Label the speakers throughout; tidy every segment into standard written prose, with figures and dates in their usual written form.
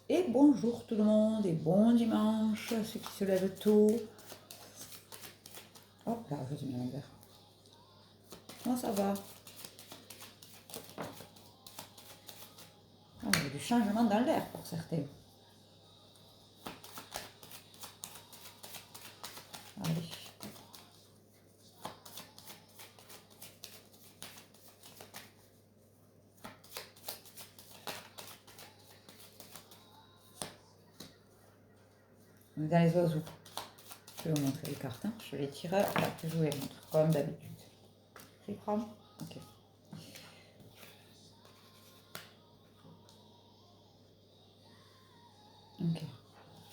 Speaker 1: Et bonjour tout le monde et bon dimanche, ceux qui se lèvent tôt. Hop là, je mis à l'envers. Comment ça va? Ah, il y a du changement dans l'air pour certains. Allez. On est dans les oiseaux. Je vais vous montrer les cartes. Je les tire là, je vous les montre comme d'habitude. Je les prends. Ok. Ok.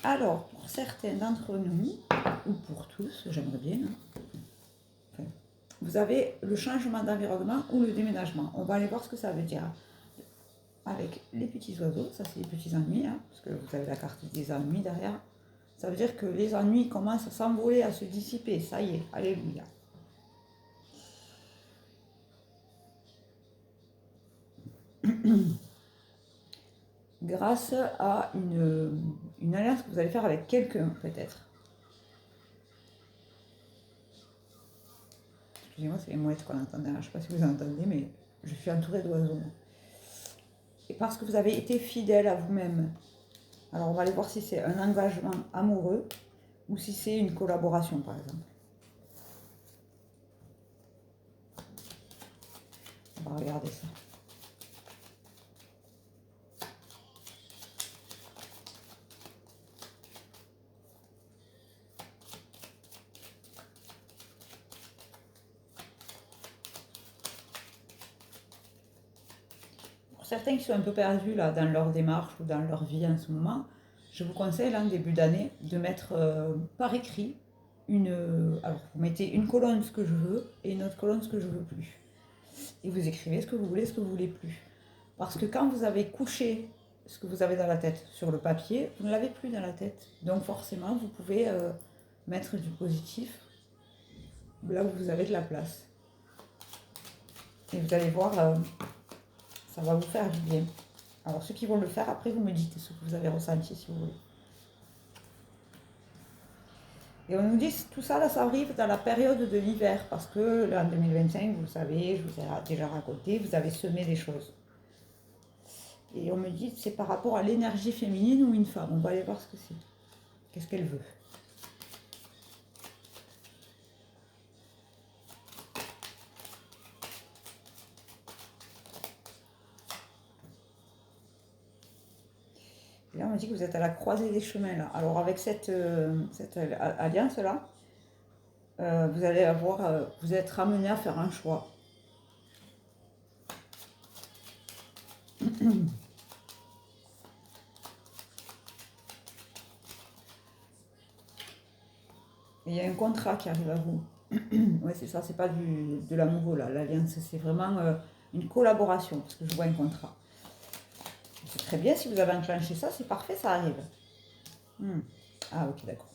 Speaker 1: Alors, pour certains d'entre nous, ou pour tous, j'aimerais bien, enfin, vous avez le changement d'environnement ou le déménagement. On va aller voir ce que ça veut dire. Avec les petits oiseaux, ça c'est les petits ennuis, parce que vous avez la carte des ennuis derrière. Ça veut dire que les ennuis commencent à s'envoler, à se dissiper. Ça y est, alléluia. Grâce à une alliance que vous allez faire avec quelqu'un, peut-être. Excusez-moi, c'est les mouettes qu'on entend derrière. Je ne sais pas si vous entendez, mais je suis entourée d'oiseaux. Et parce que vous avez été fidèle à vous-même. Alors, on va aller voir si c'est un engagement amoureux ou si c'est une collaboration, par exemple. On va regarder ça. Pour certains qui sont un peu perdus là, dans leur démarche ou dans leur vie en ce moment, je vous conseille, en début d'année, de mettre par écrit alors, vous mettez une colonne ce que je veux et une autre colonne ce que je veux plus. Et vous écrivez ce que vous voulez, ce que vous voulez plus. Parce que quand vous avez couché ce que vous avez dans la tête sur le papier, vous ne l'avez plus dans la tête. Donc forcément, vous pouvez mettre du positif là où vous avez de la place. Et vous allez voir, ça va vous faire du bien. Alors ceux qui vont le faire, après vous me dites ce que vous avez ressenti si vous voulez. Et on nous dit tout ça, là, ça arrive dans la période de l'hiver, parce que là, en 2025, vous savez, je vous ai déjà raconté, vous avez semé des choses. Et on me dit c'est par rapport à l'énergie féminine ou une femme. On va aller voir ce que c'est. Qu'est-ce qu'elle veut. Et là, on me dit que vous êtes à la croisée des chemins, là. Alors, avec cette alliance-là, vous allez avoir, vous êtes ramené à faire un choix. Et il y a un contrat qui arrive à vous. Oui, c'est ça, c'est pas de l'amoureux, là. L'alliance, c'est vraiment une collaboration, parce que je vois un contrat. C'est très bien, si vous avez enclenché ça, c'est parfait, ça arrive. Ah, ok, d'accord.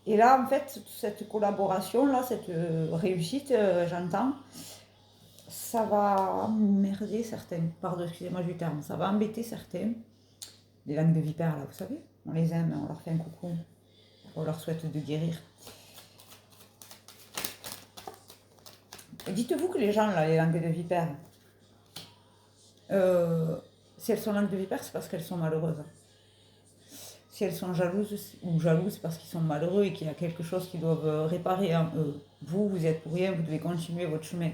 Speaker 1: Et là, en fait, cette collaboration-là, cette réussite, j'entends, ça va merder certains. Pardon, excusez-moi du terme. Ça va embêter certains. Les langues de vipère, là, vous savez, on les aime, on leur fait un coucou. On leur souhaite de guérir. Dites-vous que les gens, là, les langues de vipère, si elles sont langues de vipère, c'est parce qu'elles sont malheureuses. Si elles sont jalouses ou jalouses, c'est parce qu'ils sont malheureux et qu'il y a quelque chose qu'ils doivent réparer en eux. Vous, vous êtes pour rien, vous devez continuer votre chemin.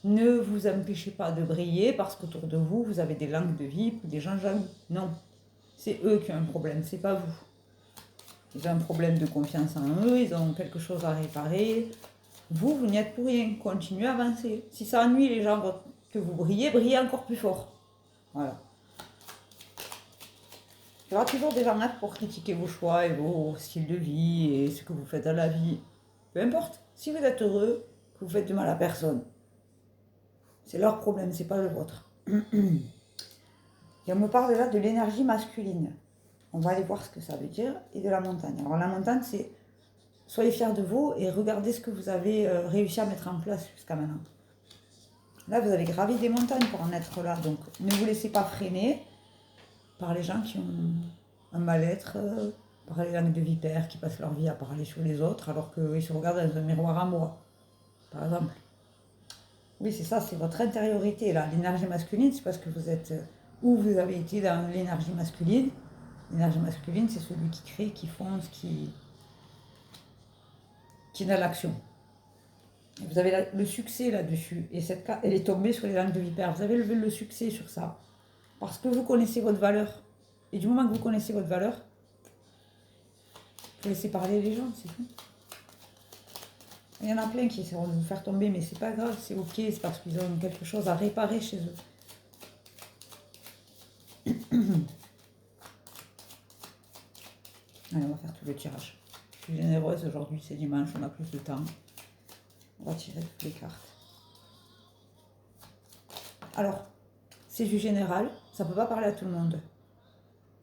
Speaker 1: Ne vous empêchez pas de briller parce qu'autour de vous, vous avez des langues de vie ou des gens jaloux. Non, c'est eux qui ont un problème, c'est pas vous. Ils ont un problème de confiance en eux, ils ont quelque chose à réparer. Vous, vous n'y êtes pour rien, continuez à avancer. Si ça ennuie les gens que vous brillez, brillez encore plus fort. Voilà. Il y aura toujours des gens là pour critiquer vos choix et vos styles de vie et ce que vous faites dans la vie. Peu importe, si vous êtes heureux, que vous faites du mal à personne. C'est leur problème, c'est pas le vôtre. Et on me parle là de l'énergie masculine. On va aller voir ce que ça veut dire, et de la montagne. Alors la montagne, c'est soyez fiers de vous et regardez ce que vous avez réussi à mettre en place jusqu'à maintenant. Là, vous avez gravi des montagnes pour en être là, donc ne vous laissez pas freiner par les gens qui ont un mal-être par les langues de vipères qui passent leur vie à parler sur les autres alors qu'ils se regardent dans un miroir à moi, par exemple. Oui, c'est ça, c'est votre intériorité là. L'énergie masculine, c'est parce que vous êtes où vous avez été dans l'énergie masculine. L'énergie masculine, c'est celui qui crée, qui fonce, qui est dans l'action. Vous avez le succès là-dessus. Et cette carte, elle est tombée sur les langues de vipère. Vous avez levé le succès sur ça. Parce que vous connaissez votre valeur. Et du moment que vous connaissez votre valeur, vous laissez parler les gens, c'est tout. Il y en a plein qui essaieront de vous faire tomber, mais c'est pas grave, c'est ok, c'est parce qu'ils ont quelque chose à réparer chez eux. Allez, on va faire tout le tirage. Je suis généreuse aujourd'hui, c'est dimanche, on a plus de temps. On va tirer toutes les cartes. Alors, c'est du général, ça ne peut pas parler à tout le monde.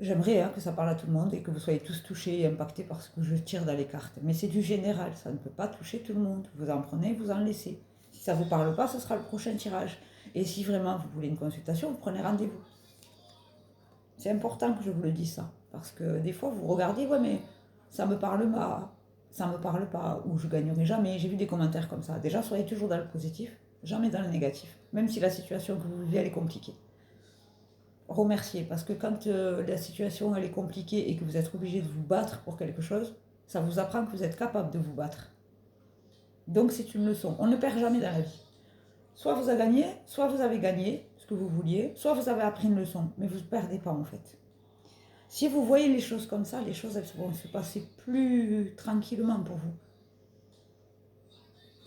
Speaker 1: J'aimerais que ça parle à tout le monde et que vous soyez tous touchés et impactés par ce que je tire dans les cartes. Mais c'est du général, ça ne peut pas toucher tout le monde. Vous en prenez, vous en laissez. Si ça ne vous parle pas, ce sera le prochain tirage. Et si vraiment vous voulez une consultation, vous prenez rendez-vous. C'est important que je vous le dise ça. Parce que des fois, vous regardez, ouais, mais ça me parle pas, ça me parle pas, ou je gagnerai jamais. J'ai vu des commentaires comme ça. Déjà, soyez toujours dans le positif, jamais dans le négatif. Même si la situation que vous vivez, elle est compliquée. Remercier, parce que quand la situation elle est compliquée et que vous êtes obligé de vous battre pour quelque chose, ça vous apprend que vous êtes capable de vous battre. Donc c'est une leçon. On ne perd jamais dans la vie. Soit vous avez gagné, soit vous avez gagné ce que vous vouliez, soit vous avez appris une leçon, mais vous ne perdez pas en fait. Si vous voyez les choses comme ça, les choses elles vont se passer plus tranquillement pour vous.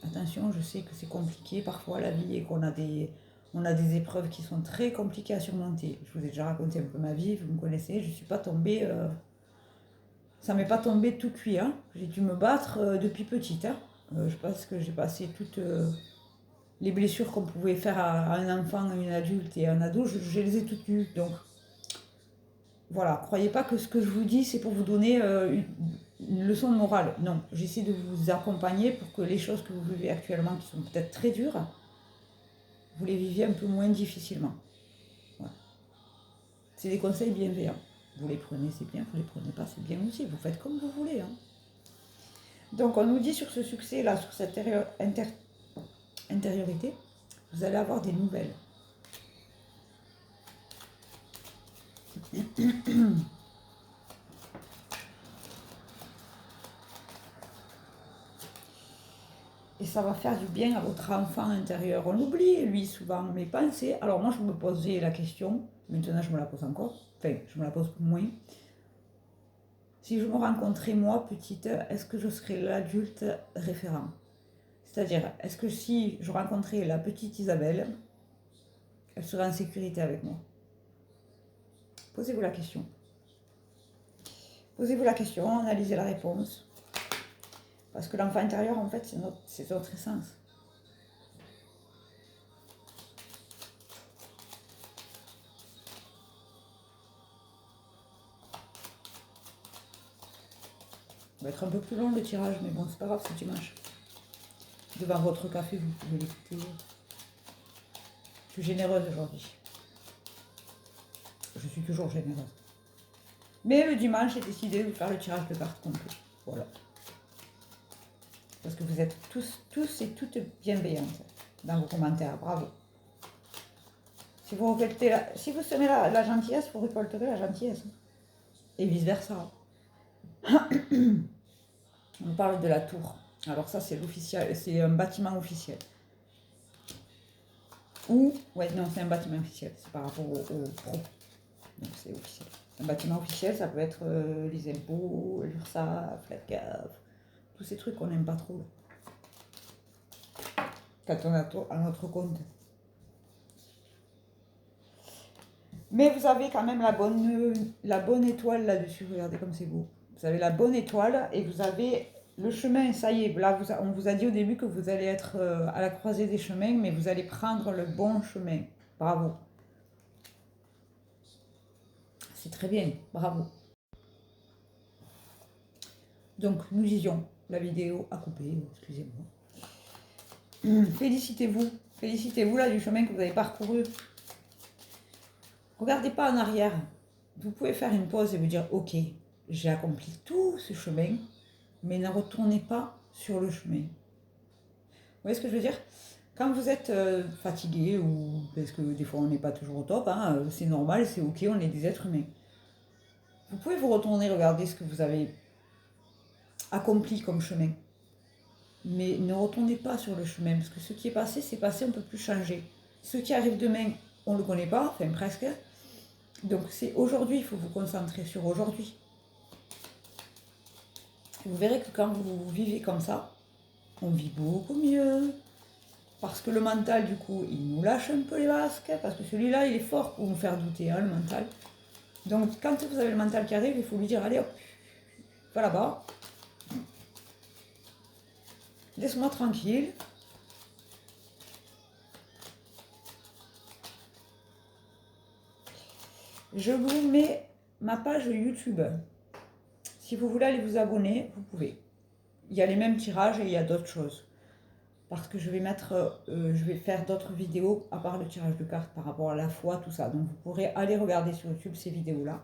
Speaker 1: Attention, je sais que c'est compliqué parfois la vie et qu'on a des épreuves qui sont très compliquées à surmonter. Je vous ai déjà raconté un peu ma vie, vous me connaissez, je ne suis pas tombée... ça m'est pas tombé tout cuit, hein. J'ai dû me battre depuis petite. Hein. Je pense que j'ai passé toutes les blessures qu'on pouvait faire à un enfant, à une adulte et à un ado, je les ai toutes eues. Donc voilà, croyez pas que ce que je vous dis, c'est pour vous donner une leçon de morale. Non, j'essaie de vous accompagner pour que les choses que vous vivez actuellement, qui sont peut-être très dures, vous les viviez un peu moins difficilement. Voilà. C'est des conseils bienveillants. Vous les prenez, c'est bien. Vous les prenez pas, c'est bien aussi. Vous faites comme vous voulez. Hein. Donc, on nous dit sur ce succès-là, sur cette intériorité, vous allez avoir des nouvelles. Et ça va faire du bien à votre enfant intérieur. On l'oublie, lui, souvent, mais pensez. Alors, moi, je me posais la question, maintenant, je me la pose encore. Enfin, je me la pose moins. Si je me rencontrais, moi, petite, est-ce que je serais l'adulte référent? C'est-à-dire, est-ce que si je rencontrais la petite Isabelle, elle serait en sécurité avec moi? Posez-vous la question. Posez-vous la question, analysez la réponse. Parce que l'enfant intérieur, en fait, c'est notre essence. Ça va être un peu plus long le tirage, mais bon, c'est pas grave, c'est dimanche. Devant votre café, vous pouvez l'écouter. Je suis généreuse aujourd'hui. Je suis toujours généreuse. Mais le dimanche, j'ai décidé de faire le tirage de cartes complet. Voilà. Parce que vous êtes tous et toutes bienveillantes dans vos commentaires. Bravo. Si vous semez la gentillesse, vous récolterez la gentillesse. Et vice-versa. On parle de la tour. Alors ça, c'est l'officiel, c'est un bâtiment officiel. Ouais, non, c'est un bâtiment officiel. C'est par rapport au pro. Donc c'est officiel. Un bâtiment officiel, ça peut être les impôts, l'URSSAF, la CAF, tous ces trucs qu'on n'aime pas trop. Quand on a à notre compte. Mais vous avez quand même la bonne étoile là-dessus. Regardez comme c'est beau. Vous avez la bonne étoile et vous avez le chemin. Ça y est, là, on vous a dit au début que vous allez être à la croisée des chemins, mais vous allez prendre le bon chemin. Bravo. C'est très bien. Bravo. Donc, nous disions, la vidéo a coupé, excusez-moi. Félicitez-vous. Félicitez-vous là du chemin que vous avez parcouru. Regardez pas en arrière. vous pouvez faire une pause et vous dire, ok, j'ai accompli tout ce chemin, mais ne retournez pas sur le chemin. Vous voyez ce que je veux dire? Quand vous êtes fatigué, ou parce que des fois on n'est pas toujours au top, hein, c'est normal, c'est ok, on est des êtres humains. Vous pouvez vous retourner, regarder ce que vous avez accompli comme chemin. Mais ne retournez pas sur le chemin, parce que ce qui est passé, c'est passé, on ne peut plus changer. Ce qui arrive demain, on ne le connaît pas, enfin presque. Donc c'est aujourd'hui, il faut vous concentrer sur aujourd'hui. Vous verrez que quand vous vivez comme ça, on vit beaucoup mieux. Parce que le mental, du coup, il nous lâche un peu les masques, parce que celui-là, il est fort pour nous faire douter, hein, le mental. Donc quand vous avez le mental qui arrive, il faut lui dire, allez hop, va là-bas, laisse-moi tranquille. Je vous mets ma page YouTube. Si vous voulez aller vous abonner, vous pouvez. Il y a les mêmes tirages et il y a d'autres choses. Parce que je vais faire d'autres vidéos à part le tirage de cartes par rapport à la foi, tout ça. Donc vous pourrez aller regarder sur YouTube ces vidéos-là.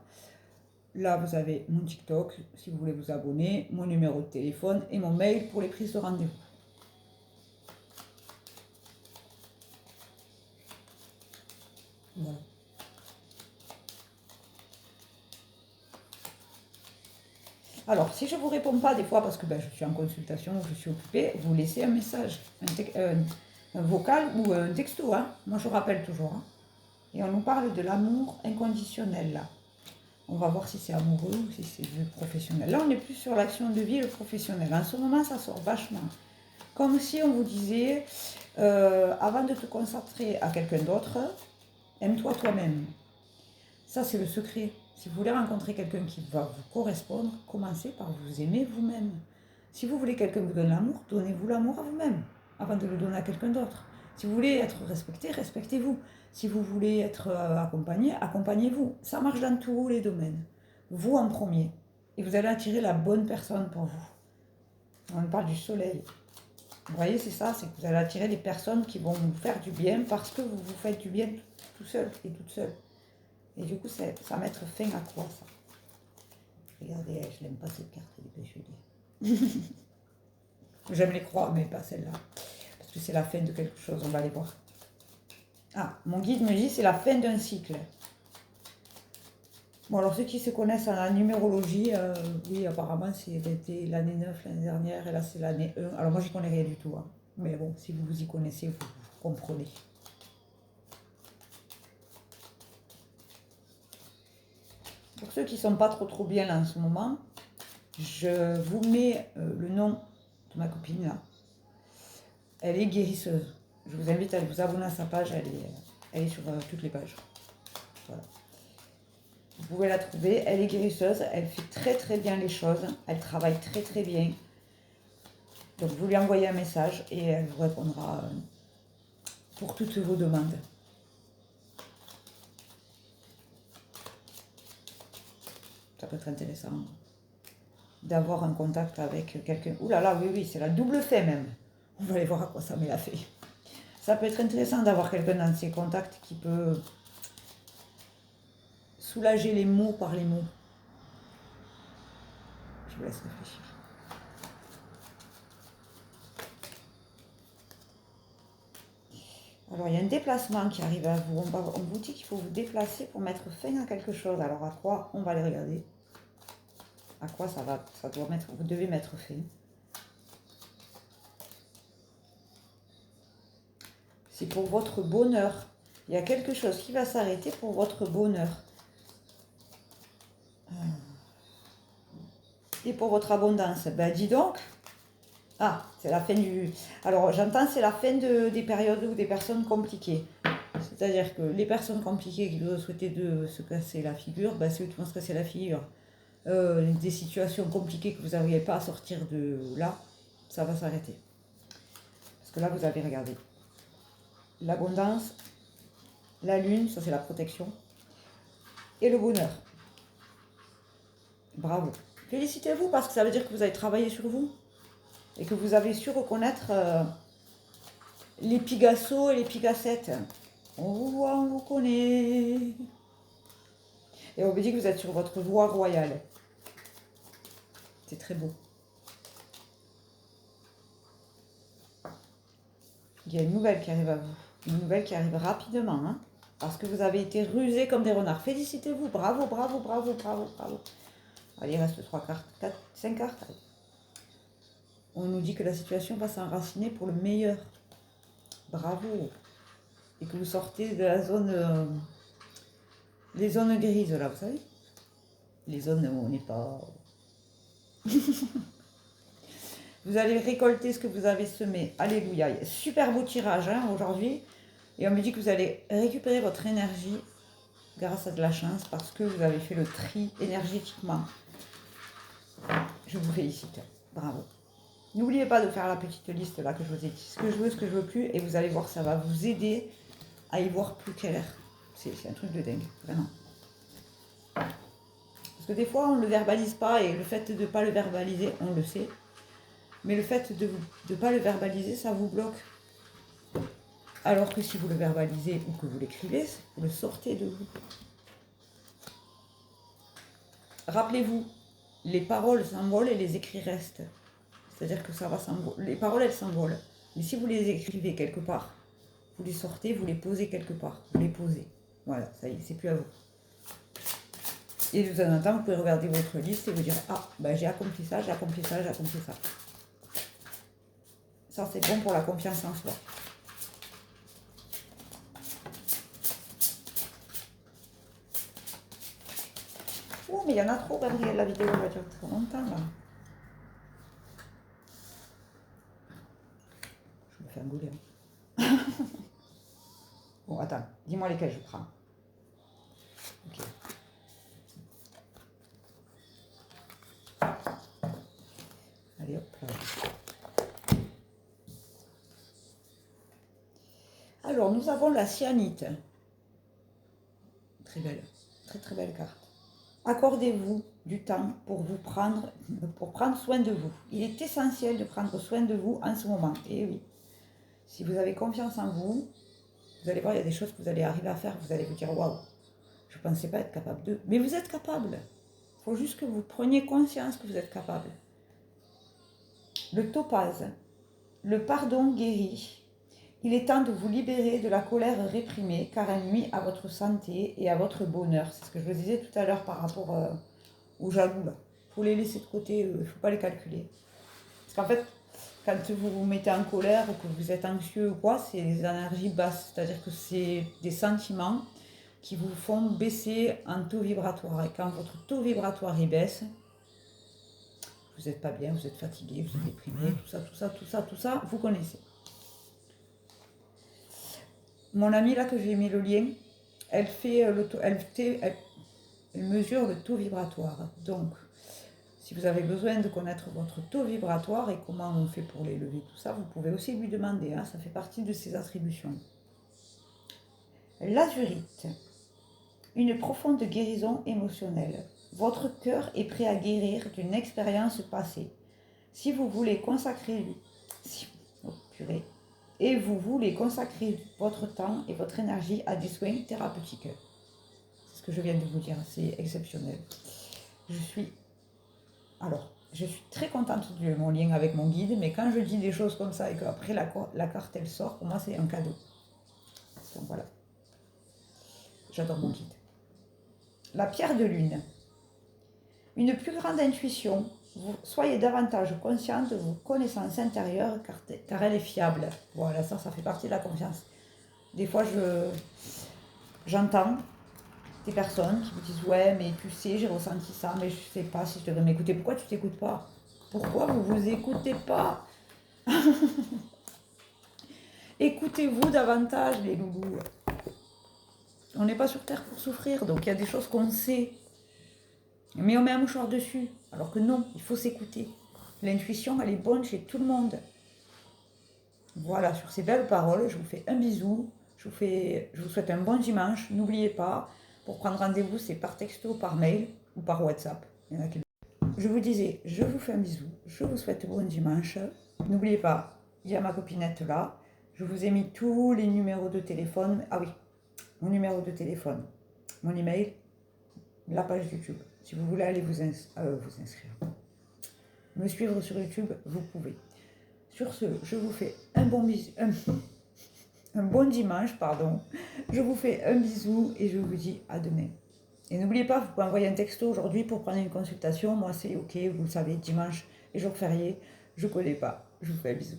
Speaker 1: Là, vous avez mon TikTok, si vous voulez vous abonner, mon numéro de téléphone et mon mail pour les prises de rendez-vous. Voilà. Alors, si je ne vous réponds pas des fois parce que je suis en consultation ou je suis occupée, vous laissez un message, un vocal ou un texto. Hein. Moi, je rappelle toujours. Hein. Et on nous parle de l'amour inconditionnel, là. On va voir si c'est amoureux ou si c'est professionnel. Là, on est plus sur l'action de vie et le professionnel. En ce moment, ça sort vachement. Comme si on vous disait, avant de te concentrer à quelqu'un d'autre, aime-toi toi-même. Ça, c'est le secret. Si vous voulez rencontrer quelqu'un qui va vous correspondre, commencez par vous aimer vous-même. Si vous voulez quelqu'un vous donne l'amour, donnez-vous l'amour à vous-même, avant de le donner à quelqu'un d'autre. Si vous voulez être respecté, respectez-vous. Si vous voulez être accompagné, accompagnez-vous. Ça marche dans tous les domaines. Vous en premier. Et vous allez attirer la bonne personne pour vous. On parle du soleil. Vous voyez, c'est ça, c'est que vous allez attirer des personnes qui vont vous faire du bien parce que vous vous faites du bien tout seul et toute seule. Et du coup, ça va mettre fin à quoi, ça? Regardez, je n'aime pas cette carte, dépêchez-les. J'aime les croix, mais pas celle-là. Parce que c'est la fin de quelque chose, on va les voir. Ah, mon guide me dit c'est la fin d'un cycle. Bon, alors ceux qui se connaissent en la numérologie, oui, apparemment, c'était l'année 9 l'année dernière, et là, c'est l'année 1. Alors moi, j'y connais rien du tout. Hein. Mais bon, si vous vous y connaissez, vous comprenez. Pour ceux qui ne sont pas trop bien là en ce moment, je vous mets le nom de ma copine là. Elle est guérisseuse. Je vous invite à vous abonner à sa page, elle est sur toutes les pages. Voilà. Vous pouvez la trouver, elle est guérisseuse, elle fait très bien les choses, elle travaille très bien. Donc vous lui envoyez un message et elle vous répondra pour toutes vos demandes. Ça peut être intéressant d'avoir un contact avec quelqu'un. Ouh là là, oui, c'est la double fait même. On va aller voir à quoi ça met la fée. Ça peut être intéressant d'avoir quelqu'un dans ses contacts qui peut soulager les mots par les mots. Je vous laisse réfléchir. Alors, il y a un déplacement qui arrive à vous. On vous dit qu'il faut vous déplacer pour mettre fin à quelque chose. Alors, à quoi? On va aller regarder. À quoi ça doit mettre, vous devez mettre fin. C'est pour votre bonheur. Il y a quelque chose qui va s'arrêter pour votre bonheur. Et pour votre abondance. Ben, dis donc. Ah, c'est la fin du... Alors, j'entends, c'est la fin des périodes ou des personnes compliquées. C'est-à-dire que les personnes compliquées qui doivent souhaiter de se casser la figure, ben, c'est eux qui vont se casser la figure. Des situations compliquées que vous n'arrivez pas à sortir de là, ça va s'arrêter. Parce que là, vous avez regardé. L'abondance, la lune, ça c'est la protection, et le bonheur. Bravo. Félicitez-vous parce que ça veut dire que vous avez travaillé sur vous et que vous avez su reconnaître les Pigasso et les Pigassettes. On vous voit, on vous connaît. Et on me dit que vous êtes sur votre voie royale. C'est très beau. Il y a une nouvelle qui arrive à vous. Une nouvelle qui arrive rapidement. Hein, parce que vous avez été rusés comme des renards. Félicitez-vous. Bravo, bravo, bravo, bravo, bravo. Allez, il reste 3 cartes. 4, 5 cartes. Allez. On nous dit que la situation va s'enraciner pour le meilleur. Bravo. Et que vous sortez de la zone... les zones grises, là, vous savez. Les zones où on n'est pas... Vous allez récolter ce que vous avez semé. Alléluia. Super beau tirage hein, aujourd'hui. Et on me dit que vous allez récupérer votre énergie grâce à de la chance parce que vous avez fait le tri énergétiquement. Je vous félicite. Bravo. N'oubliez pas de faire la petite liste là que je vous ai dit. Ce que je veux, ce que je veux plus. Et vous allez voir, ça va vous aider à y voir plus clair. C'est un truc de dingue, vraiment. Parce que des fois, on ne le verbalise pas. Et le fait de ne pas le verbaliser, on le sait. Mais le fait de ne pas le verbaliser, ça vous bloque. Alors que si vous le verbalisez ou que vous l'écrivez, vous le sortez de vous. Rappelez-vous, les paroles s'envolent et les écrits restent. C'est-à-dire que ça va s'envoler. Les paroles, elles s'envolent. Mais si vous les écrivez quelque part, vous les sortez, vous les posez quelque part. Vous les posez. Voilà, ça y est, c'est plus à vous. Et de temps en temps, vous pouvez regarder votre liste et vous dire « Ah, ben j'ai accompli ça, j'ai accompli ça, j'ai accompli ça. » Ça, c'est bon pour la confiance en soi. Oh, mais il y en a trop, Gabriel, la vidéo va durer très longtemps, là. Je me fais engueuler. Bon, attends, dis-moi lesquels je prends. Ok. Allez, hop là. Alors, nous avons la cyanite. Très belle, très très belle carte. Accordez-vous du temps pour prendre soin de vous. Il est essentiel de prendre soin de vous en ce moment. Et oui, si vous avez confiance en vous, vous allez voir, il y a des choses que vous allez arriver à faire. Vous allez vous dire, waouh, je ne pensais pas être capable de. Mais vous êtes capable. Il faut juste que vous preniez conscience que vous êtes capable. Le topaze, le pardon guérit. Il est temps de vous libérer de la colère réprimée car elle nuit à votre santé et à votre bonheur. C'est ce que je vous disais tout à l'heure par rapport aux jaloux. Il faut les laisser de côté, il ne faut pas les calculer. Parce qu'en fait, quand vous vous mettez en colère ou que vous êtes anxieux ou quoi, c'est des énergies basses. C'est-à-dire que c'est des sentiments qui vous font baisser en taux vibratoire. Et quand votre taux vibratoire il baisse, vous n'êtes pas bien, vous êtes fatigué, vous êtes déprimé, tout ça, vous connaissez. Mon amie là que j'ai mis le lien, elle mesure le taux vibratoire. Donc, si vous avez besoin de connaître votre taux vibratoire et comment on fait pour l'élever, tout ça, vous pouvez aussi lui demander. Hein, ça fait partie de ses attributions. L'azurite, une profonde guérison émotionnelle. Votre cœur est prêt à guérir d'une expérience passée. Si vous voulez consacrer, et vous voulez consacrer votre temps et votre énergie à des soins thérapeutiques. C'est ce que je viens de vous dire, c'est exceptionnel. Je suis très contente de mon lien avec mon guide, mais quand je dis des choses comme ça et qu'après la carte elle sort, pour moi c'est un cadeau. Donc voilà. J'adore mon guide. La pierre de lune. Une plus grande intuition. Soyez davantage conscient de vos connaissances intérieures car elle est fiable. Voilà, ça fait partie de la confiance. Des fois, j'entends des personnes qui me disent « Ouais, mais tu sais, j'ai ressenti ça, mais je ne sais pas si je devrais m'écouter. » Pourquoi tu ne t'écoutes pas? Pourquoi vous ne vous écoutez pas? Écoutez-vous davantage, les loulous. On n'est pas sur Terre pour souffrir, donc il y a des choses qu'on sait. Mais on met un mouchoir dessus, alors que non, il faut s'écouter. L'intuition, elle est bonne chez tout le monde. Voilà, sur ces belles paroles, je vous fais un bisou. Je vous souhaite un bon dimanche. N'oubliez pas, pour prendre rendez-vous, c'est par texto, par mail ou par WhatsApp. Il y en a qui... Je vous disais, je vous fais un bisou. Je vous souhaite un bon dimanche. N'oubliez pas, il y a ma copinette là. Je vous ai mis tous les numéros de téléphone. Ah oui, mon numéro de téléphone, mon email, la page YouTube. Si vous voulez aller vous inscrire, me suivre sur YouTube, vous pouvez. Sur ce, je vous fais un bon dimanche, pardon. Je vous fais un bisou et je vous dis à demain. Et n'oubliez pas, vous pouvez envoyer un texto aujourd'hui pour prendre une consultation. Moi, c'est OK, vous le savez, dimanche est jour férié. Je ne connais pas. Je vous fais un bisou.